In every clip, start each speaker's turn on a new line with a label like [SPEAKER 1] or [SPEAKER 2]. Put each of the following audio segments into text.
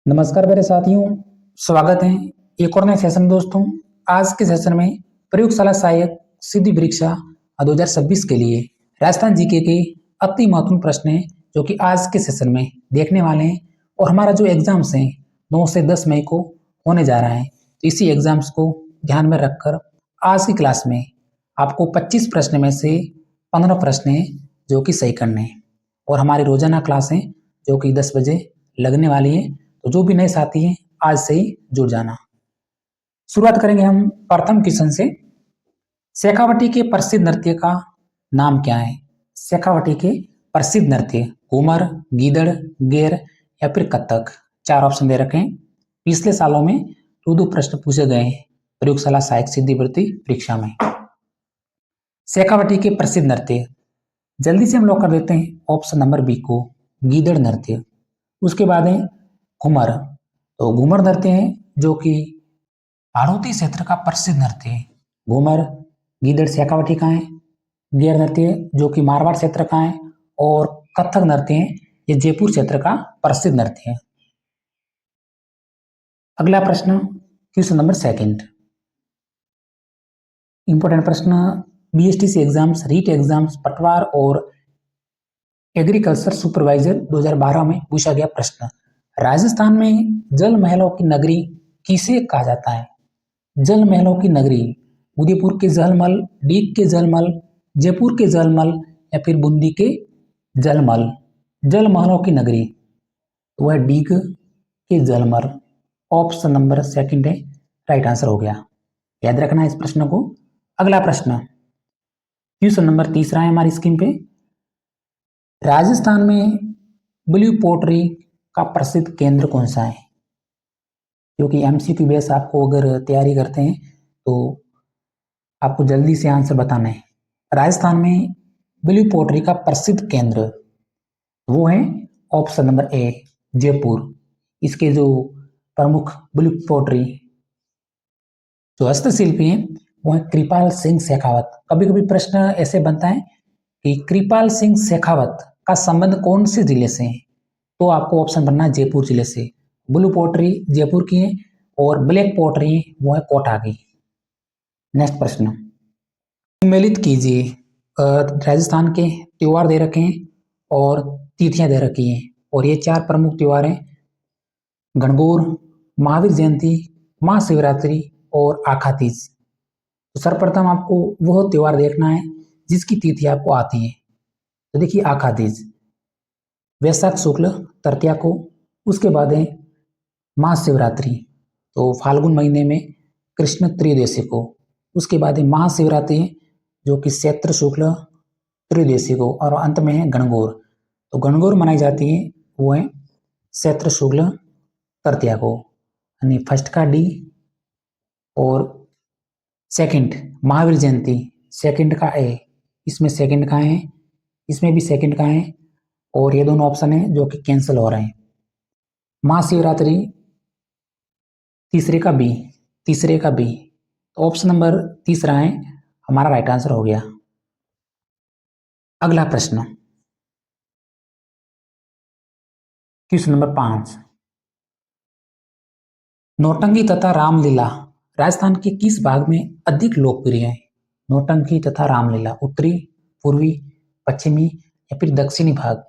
[SPEAKER 1] नमस्कार मेरे साथियों, स्वागत है एक और नए सेशन में। दोस्तों, आज के सेशन में प्रयोगशाला सहायक सिद्धि परीक्षा 2026 के लिए राजस्थान जीके के अति महत्वपूर्ण प्रश्न हैं जो कि आज के सेशन में देखने वाले हैं। और हमारा जो एग्जाम्स है 9 से 10 मई को होने जा रहा है, तो इसी एग्जाम्स को ध्यान में रखकर आज की क्लास में आपको 25 प्रश्न में से 15 प्रश्न हैं जो कि सही करने हैं। और हमारी रोजाना क्लास है जो कि 10 बजे लगने वाली है, तो जो भी नए साथी हैं आज से ही जुड़ जाना। शुरुआत करेंगे हम प्रथम क्वेश्चन से। शेखावटी के प्रसिद्ध नृत्य का नाम क्या है? शेखावटी के प्रसिद्ध नृत्य घूमर, गीदड़, गेर या फिर कथक। 4 ऑप्शन दे रखे हैं। पिछले सालों में 2 प्रश्न पूछे गए हैं प्रयोगशाला सहायक सिद्धि भर्ती परीक्षा में। शेखावटी के प्रसिद्ध नृत्य, जल्दी से हम लोग कर देते हैं ऑप्शन नंबर बी को, गीदड़ नृत्य। उसके बाद है घूमर। तो घूमर नृत्य है जो कि हाड़ौती क्षेत्र का प्रसिद्ध नृत्य है। घूमर, गीदड़ शेखावटी का है। गेर नृत्य जो कि मारवाड़ क्षेत्र का है। और कथक नृत्य है ये जयपुर क्षेत्र का प्रसिद्ध नृत्य है। अगला प्रश्न, क्वेश्चन नंबर 2। इंपॉर्टेंट प्रश्न, बीएसटीसी एग्जाम्स, रीट एग्जाम्स, पटवार और एग्रीकल्चर सुपरवाइजर 2012 में पूछा गया प्रश्न। राजस्थान में जल महलों की नगरी किसे कहा जाता है? जल महलों की नगरी, उदयपुर के जलमल, डीग के जलमल, जयपुर के जलमल या फिर बूंदी के जलमल। जल महलों की नगरी तो वह डीग के जलमल। ऑप्शन नंबर 2 है राइट आंसर हो गया। याद रखना इस प्रश्न को। अगला प्रश्न, क्वेश्चन नंबर 3 है हमारी स्क्रीन पे। राजस्थान में ब्लू पोट्री का प्रसिद्ध केंद्र कौन सा है? क्योंकि एमसीक्यू बेस आपको अगर तैयारी करते हैं तो आपको जल्दी से आंसर बताना है। राजस्थान में ब्लू पोट्री का प्रसिद्ध केंद्र वो है ऑप्शन नंबर ए जयपुर। इसके जो प्रमुख ब्लू पोट्री जो हस्तशिल्पी हैं वो है कृपाल सिंह शेखावत। कभी कभी प्रश्न ऐसे बनता है कि कृपाल सिंह शेखावत का संबंध कौन से जिले से है, तो आपको ऑप्शन बनना है जयपुर जिले से। ब्लू पोट्री जयपुर की है और ब्लैक पोट्री वो है कोटा की। नेक्स्ट प्रश्न, सम्मिलित कीजिए। राजस्थान के त्योहार दे रखे हैं और तिथियां दे रखी हैं, और ये 4 प्रमुख त्योहार हैं गणगौर, महावीर जयंती, महाशिवरात्रि और आखा तीज। तो सर्वप्रथम आपको वह त्योहार देखना है जिसकी तिथि आपको आती है। तो देखिए आखा तीज वैशाख शुक्ल तृतीया को। उसके बाद है महाशिवरात्रि, तो फाल्गुन महीने में कृष्ण त्रयोदशी को। उसके बाद है महाशिवरात्रि जो कि चैत्र शुक्ल त्रयोदशी को। और अंत में है गणगौर। तो गणगौर मनाई जाती है वो है चैत्र शुक्ल तृतीया को, यानी फर्स्ट का डी। और सेकंड महावीर जयंती, सेकंड का ए। इसमें सेकंड का है, इसमें भी सेकंड का है, और ये दोनों ऑप्शन है जो कि कैंसिल हो रहे हैं। महाशिवरात्रि तीसरे का बी, तीसरे का बी। तो ऑप्शन नंबर 3 है हमारा राइट आंसर हो गया। अगला प्रश्न, क्वेश्चन नंबर 5। नौटंकी तथा रामलीला राजस्थान के किस भाग में अधिक लोकप्रिय है? नौटंकी तथा रामलीला उत्तरी, पूर्वी, पश्चिमी या फिर दक्षिणी भाग।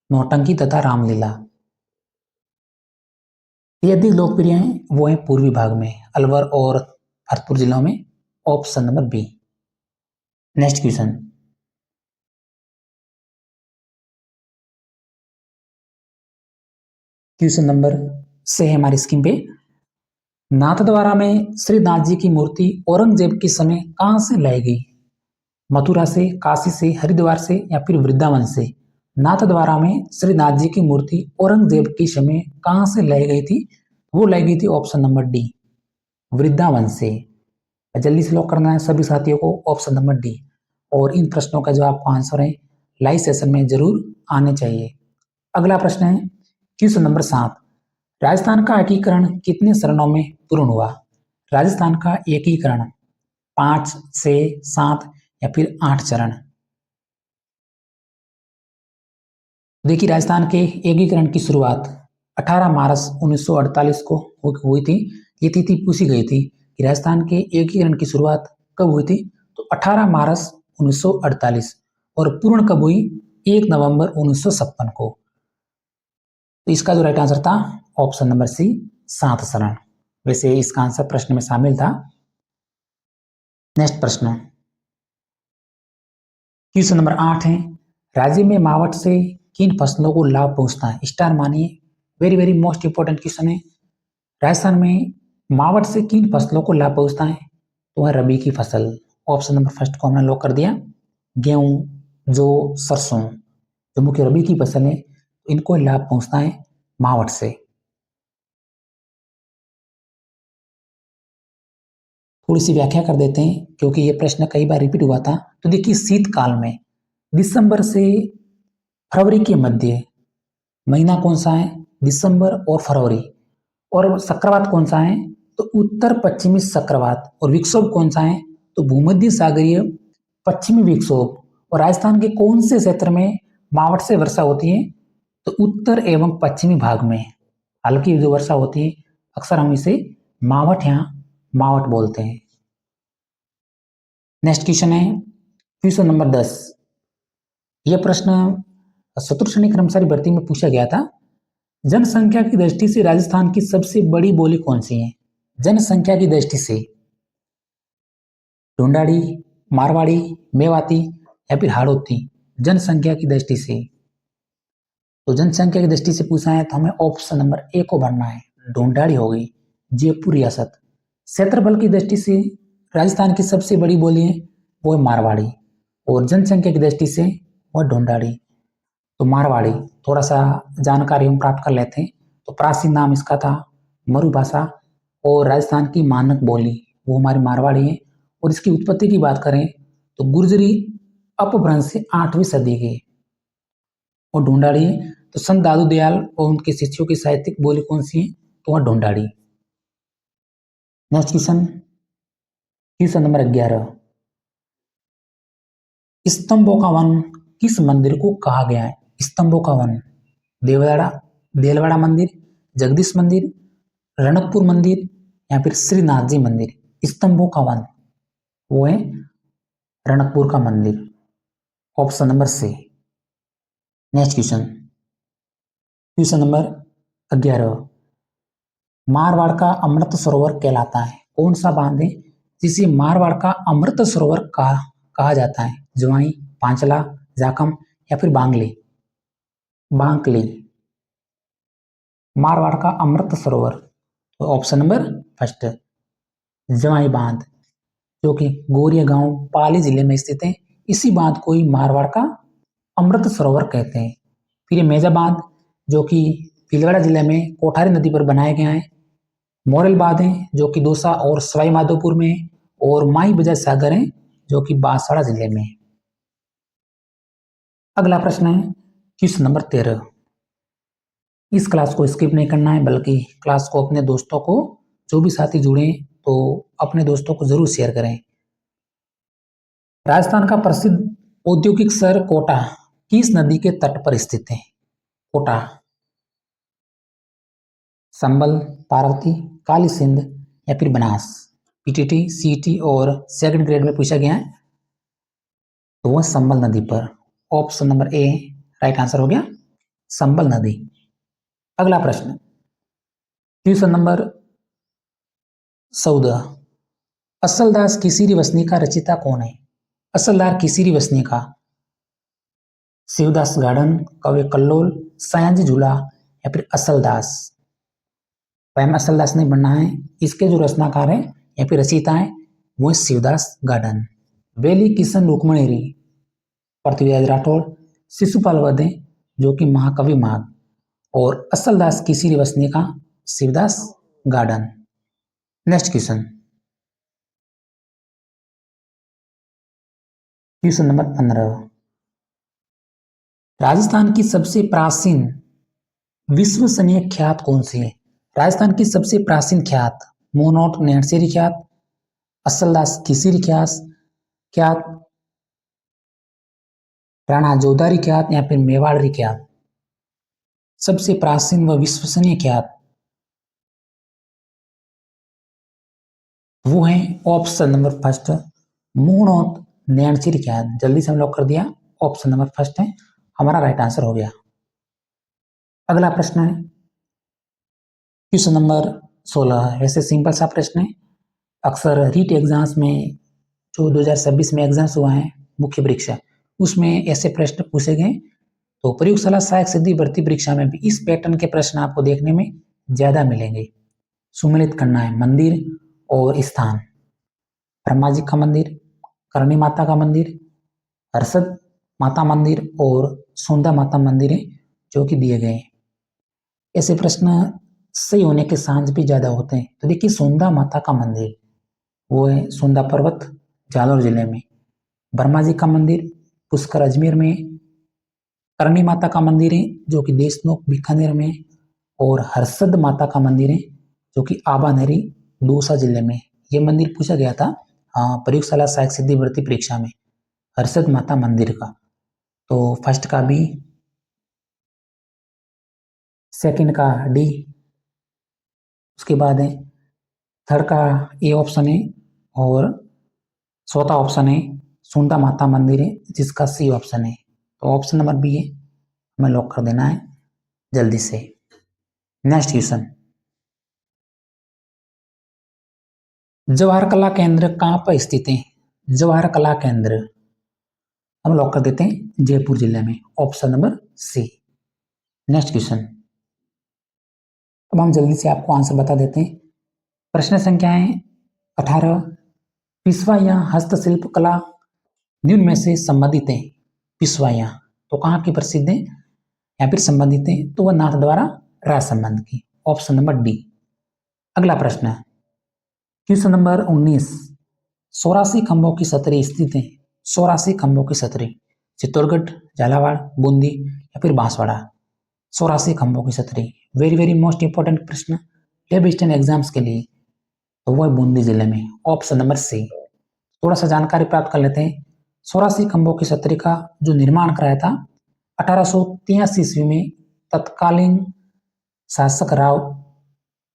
[SPEAKER 1] नौटंकी तथा रामलीला ये अधिक लोकप्रिय है वो है पूर्वी भाग में, अलवर और भरतपुर जिलों में। Option number B. Next question, question number से है हमारी स्क्रीन पे। नाथद्वारा में श्रीनाथ जी की मूर्ति औरंगजेब के समय कहां से लाई गई? मथुरा से, काशी से, हरिद्वार से या फिर वृंदावन से। नाथद्वारा में श्रीनाथ जी की मूर्ति औरंगजेब के समय कहां से लाई गई थी? वो लाई गई थी ऑप्शन नंबर डी, वृंदावन से। जल्दी से लॉक करना है सभी साथियों को ऑप्शन नंबर डी। और इन प्रश्नों का जो आपको आंसर है लाइव सेशन में जरूर आने चाहिए। अगला प्रश्न है क्वेश्चन नंबर 7। राजस्थान का एकीकरण कितने चरणों में पूर्ण हुआ? राजस्थान का एकीकरण 5, 6, 7 या फिर 8 चरण। देखिए राजस्थान के एकीकरण की शुरुआत 18 मार्च 1948 को हुई थी। ये तिथि पूछी गई थी कि राजस्थान के एकीकरण की शुरुआत कब हुई थी, तो 18 मार्च 1948। और पूर्ण कब हुई, 1 नवंबर 1956 को। तो इसका जो राइट आंसर था ऑप्शन नंबर सी, सात शरण। वैसे इसका आंसर प्रश्न में शामिल था। नेक्स्ट प्रश्न, क्वेश्चन नंबर 8 है, राज्य में मावठ से किन फसलों को लाभ पहुंचता है? स्टार मानिए, very very most important question है। राजस्थान में मावठ से किन फसलों को लाभ पहुंचता है? तो है रबी की फसल। ऑप्शन नंबर फर्स्ट को हमने लॉक कर दिया। गेहूं, जौ, सरसों, जो मुख्य रबी की फसल है, इनको लाभ पहुंचता है मावठ से। थोड़ी सी व्याख्या कर देते हैं क्योंकि ये प्रश्न कई बार रिपीट हुआ था। तो देखिए, शीतकाल में दिसंबर से फरवरी के मध्य महीना कौन सा है? दिसंबर और फरवरी। और चक्रवात कौन सा है? तो उत्तर पश्चिमी चक्रवात। और विक्षोभ कौन सा है? तो भूमध्य सागरीय पश्चिमी विक्षोभ। और राजस्थान के कौन से क्षेत्र में मावठ से वर्षा होती है? तो उत्तर एवं पश्चिमी भाग में हल्की जो वर्षा होती है, अक्सर हम इसे मावठ या मावठ बोलते हैं। नेक्स्ट क्वेश्चन है क्वेश्चन नंबर 10। यह प्रश्न चतुर्थ श्रेणी कर्मचारी भर्ती में पूछा गया था। जनसंख्या की दृष्टि से राजस्थान की सबसे बड़ी बोली कौन सी है? जनसंख्या की दृष्टि से ढूंढाड़ी, मारवाड़ी, मेवाती या फिर हाड़ौती। जनसंख्या की दृष्टि से, तो जनसंख्या की दृष्टि से पूछा है तो हमें ऑप्शन नंबर ए को भरना है, ढूंढाड़ी हो गई, जयपुर रियासत। क्षेत्रफल की दृष्टि से राजस्थान की सबसे बड़ी बोली है वो है मारवाड़ी, और जनसंख्या की दृष्टि से वो ढूंढाड़ी। तो मारवाड़ी, थोड़ा सा जानकारी हम प्राप्त कर लेते हैं। तो प्राचीन नाम इसका था मरु भाषा, और राजस्थान की मानक बोली वो हमारी मारवाड़ी है। और इसकी उत्पत्ति की बात करें तो गुर्जरी अपभ्रंश से 8वीं सदी की और ढूंढाड़ी है। तो संत दादू दयाल और उनके शिष्यों की साहित्यिक बोली कौन सी है? तो वह Dhundhari. Next question, question number 11। स्तंभों का वन किस मंदिर को कहा गया है? स्तंभों का वन, देववाड़ा, देलवाड़ा मंदिर, जगदीश मंदिर, रणकपुर मंदिर या फिर श्रीनाथ जी मंदिर। स्तंभों का वन वो है रणकपुर का मंदिर, option number C. Next question, question number 11। Marwar का अमृत सरोवर कहलाता है? कौन सा बांध है जिसे मारवाड़ का अमृत सरोवर कहा जाता है? जवाई, पांचला, जाखम या फिर बांगली? बांकली, मारवाड़ का अमृत सरोवर। तो ऑप्शन नंबर फर्स्ट, जवाई बांध, जो कि गोरिया गांव पाली जिले में स्थित है। इसी बांध को ही मारवाड़ का अमृत सरोवर कहते हैं। फिर ये मेजा बांध, जो कि भीलवाड़ा जिले में कोठारी नदी पर बनाया गया है। मोरेल बांध है जो कि दौसा और सवाई माधोपुर में है। और माई बजाज सागर है जो कि बांसवाड़ा जिले में है। अगला प्रश्न है क्वेश्चन नंबर 13। इस क्लास को स्किप नहीं करना है, बल्कि क्लास को अपने दोस्तों को, जो भी साथी जुड़े तो अपने दोस्तों को जरूर शेयर करें। राजस्थान का प्रसिद्ध औद्योगिक शहर कोटा किस नदी के तट पर स्थित है? कोटा, संबल, पार्वती, काली सिंध या फिर बनास? पीटीटी, सीटी और सेकंड ग्रेड में पूछा गया है, तो वह संबल नदी पर। Option number A right answer हो गया, संबल नदी। अगला प्रश्न, क्वेश्चन नंबर 14। असलदास किसीरी वसनी का रचिता कौन है? असलदार किसीरी वसनी का, शिवदास गार्डन, कवि कल्लोल, सयाजी झूला या फिर असलदास? स्वयं असलदास नहीं बनना है, इसके जो रचनाकार है या फिर रचयिता है वो है शिवदास गार्डन। वेली किशन रुक्मणेरी, पृथ्वीराज राठौड़, शिशुपाल वधे जो कि महाकवि माघ, और असलदास किसीरी वसनी का Shivdas garden. Next question, question number 15। Rajasthan की सबसे प्राचीन विश्वसनीय ख्यात कौन सी है? राजस्थान की सबसे प्राचीन ख्यात, मोनोट नैणसेरी ख्यात, असलदास किसीरी ख्यात, राणा जोधारी ख्यात या फिर मेवाड़ी ख्यात? सबसे प्राचीन व विश्वसनीय ख्यात, वो है ऑप्शन नंबर फर्स्ट मूणोत नैनचिर ख्यात। जल्दी से हम लॉक कर दिया, ऑप्शन नंबर फर्स्ट है हमारा राइट आंसर हो गया। अगला प्रश्न है क्वेश्चन नंबर 16। वैसे सिंपल सा प्रश्न है, अक्सर रीट एग्जाम्स में जो 2026 में एग्जाम्स हुआ है मुख्य परीक्षा, उसमें ऐसे प्रश्न पूछे गए। तो प्रयोगशाला सहायक सिद्धि भर्ती परीक्षा में भी इस पैटर्न के प्रश्न आपको देखने में ज्यादा मिलेंगे। सुमेलित करना है मंदिर और स्थान, ब्रह्मा जी का मंदिर, करणी माता का मंदिर, हर्षद माता मंदिर और सुंदा माता मंदिर है जो कि दिए गए हैं। ऐसे प्रश्न सही होने के चांस भी ज्यादा होते हैं। तो देखिए सुंदा माता का मंदिर वो है सुंदा पर्वत जालौर जिले में, ब्रह्मा जी का मंदिर पुष्कर अजमेर में, करणी माता का मंदिर है जो कि देशनोक बीकानेर में, और हर्षद माता का मंदिर है जो कि आबानेरी दौसा जिले में। ये मंदिर पूछा गया था प्रयोगशाला सहायक सिद्धि भर्ती परीक्षा में, हर्षद माता मंदिर का। तो फर्स्ट का बी, सेकंड का डी, उसके बाद है थर्ड का ए ऑप्शन है, और चौथा ऑप्शन है सुंदा माता मंदिर है जिसका सी ऑप्शन है। तो ऑप्शन नंबर बी है हमें लॉक कर देना है जल्दी से। नेक्स्ट क्वेश्चन, जवाहर कला केंद्र कहाँ पर स्थित है? जवाहर कला केंद्र हम लॉक कर देते हैं जयपुर जिले में, option number C. Next question, अब हम जल्दी से आपको आंसर बता देते हैं। प्रश्न संख्या है 18, पिछवा या हस्तशिल्प कला निम्न में से संबंधित है। पिछवा या तो कहाँ की प्रसिद्ध है या फिर संबंधित है? तो वह नाथ द्वारा राज संबंध की, ऑप्शन नंबर डी। अगला प्रश्न है क्वेश्चन नंबर 19, 84 खंभों की छतरी स्थित है। 84 खंभों की छतरी चित्तौड़गढ़, झालावाड़, बूंदी या फिर बांसवाड़ा। 84 खंभों की छतरी वेरी वेरी मोस्ट इंपॉर्टेंट प्रश्न लेब स्टैंड एग्जाम्स के लिए, तो वो है बूंदी जिले में, ऑप्शन नंबर सी। थोड़ा सा जानकारी प्राप्त कर लेते हैं। 84 खंभों की छतरी का जो निर्माण कराया था 1883 ईस्वी में तत्कालीन शासक राव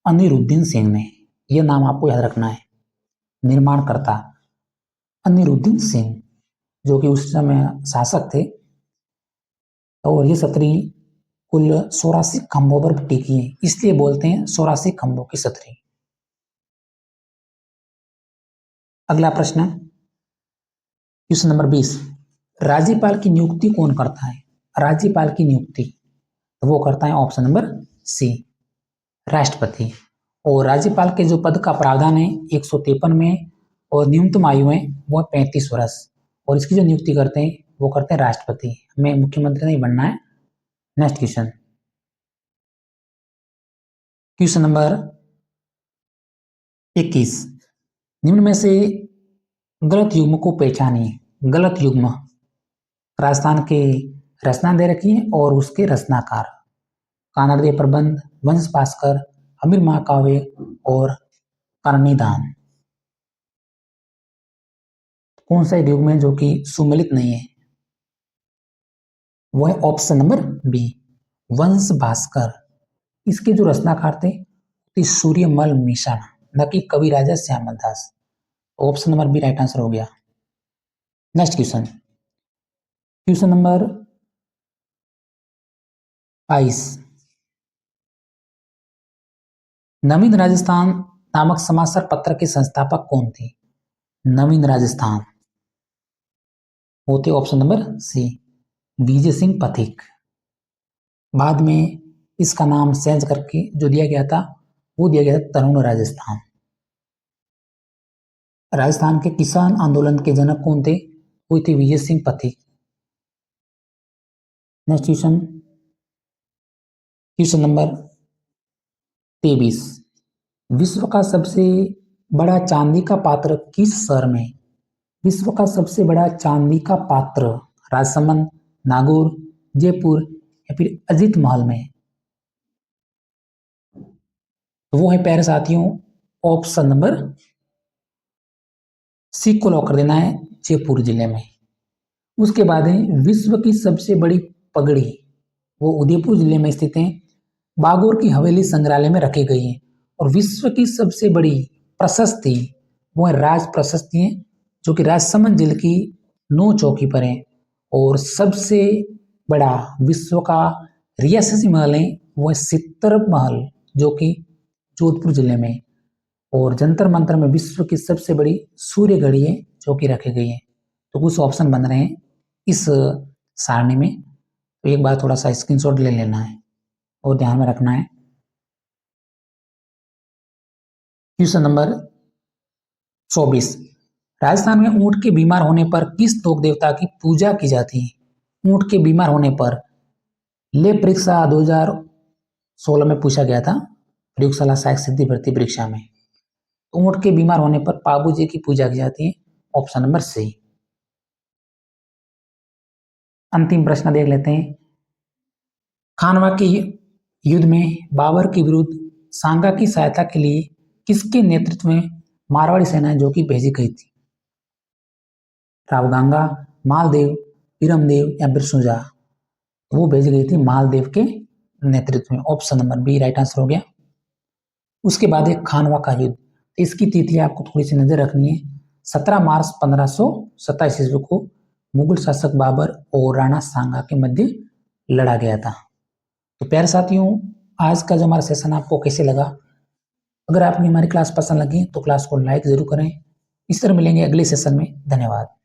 [SPEAKER 1] अनिरुद्दीन सिंह ने। यह नाम आपको याद रखना है, निर्माणकर्ता अनिरुद्दीन सिंह जो कि उस समय शासक थे। और ये छतरी कुल 84 खंभों पर टिकी है, इसलिए बोलते हैं 84 खंभों की छतरी। अगला प्रश्न क्वेश्चन नंबर 20, राज्यपाल की नियुक्ति कौन करता है? राज्यपाल की नियुक्ति तो वो करता है ऑप्शन नंबर सी, राष्ट्रपति। और राज्यपाल के जो पद का प्रावधान है 153 में, और न्यूनतम आयु है वो 35 वर्ष, और इसकी जो नियुक्ति करते हैं वो करते हैं राष्ट्रपति। हमें मुख्यमंत्री नहीं बनना है। नेक्स्ट क्वेश्चन, क्वेश्चन नंबर 21, निम्न में से गलत युग्म को पहचानिए। गलत युग्म राजस्थान के रचना दे रखी है और उसके रचनाकार कानड़देव प्रबंध, वंश भास्कर, अमीर महाकाव्य और करनीदान। कौन सा युग्म है जो कि सुमेलित नहीं है? वो है ऑप्शन नंबर बी, वंश भास्कर। इसके जो रचनाकार थे सूर्यमल मिशन, न कि Kavi Raja Shyamal Das. Option number B right answer हो गया। Next question, question number 22, Naveen Rajasthan नामक समाचार पत्र के संस्थापक कौन थे? नवीन राजस्थान होते ऑप्शन नंबर सी, विजय सिंह पथिक। बाद में इसका नाम चेंज करके जो दिया गया था वो दिया गया था तरुण राजस्थान। राजस्थान के किसान आंदोलन के जनक कौन थे? वो थे Vijay Singh Pathik. Next question, question number 23, विश्व का सबसे बड़ा चांदी का पात्र किस शहर में? विश्व का सबसे बड़ा चांदी का पात्र राजसमंद, नागौर, जयपुर या फिर अजीत महल में? तो वो है प्यारे साथियों ऑप्शन नंबर सी को लॉक कर देना है, जयपुर जिले में। उसके बाद है विश्व की सबसे बड़ी पगड़ी वो उदयपुर जिले में स्थित हैं। बागोर की हवेली संग्रहालय में रखी गई है। और विश्व की सबसे बड़ी प्रशस्ति वो है राज प्रशस्ति है, जो कि राजसमंद जिले की नौ चौकी पर है। और सबसे बड़ा विश्व का रियासती महल है वो है सित्तर महल, जो कि जोधपुर जिले में। और जंतर मंतर में विश्व की सबसे बड़ी सूर्य घड़ी है जो कि रखी गई है। तो कुछ ऑप्शन बन रहे हैं इस सारणी में, तो एक बार थोड़ा सा स्क्रीनशॉट ले लेना है और ध्यान में रखना है। क्वेश्चन नंबर 24, राजस्थान में ऊंट के बीमार होने पर किस लोक देवता की पूजा की जाती है? ऊंट के बीमार होने पर, ले परीक्षा 2016 में पूछा गया था, प्रयोगशाला सहायक सिद्धि भर्ती परीक्षा में। ऊंट के बीमार होने पर पाबू जी की पूजा की जाती है, ऑप्शन नंबर सी। अंतिम प्रश्न देख लेते हैं। खानवा के युद्ध में बाबर के विरुद्ध सांगा की सहायता के लिए किसके नेतृत्व में मारवाड़ी सेना जो कि भेजी गई थी? रावगांगा, मालदेव, इरमदेव या बिरसुजा? वो भेजी गई थी मालदेव के नेतृत्व में, option number B right answer हो गया। उसके बाद एक खानवा का युद्ध, इसकी तिथि आपको थोड़ी सी नजर रखनी है। 17 मार्च 1527 ईस्वी को मुगल शासक बाबर और राणा सांगा के मध्य लड़ा गया था। तो प्यारे साथियों, आज का जो हमारा सेशन आपको कैसे लगा? अगर आपको हमारी क्लास पसंद लगी तो क्लास को लाइक जरूर करें। इस तरह मिलेंगे अगले सेशन में। धन्यवाद।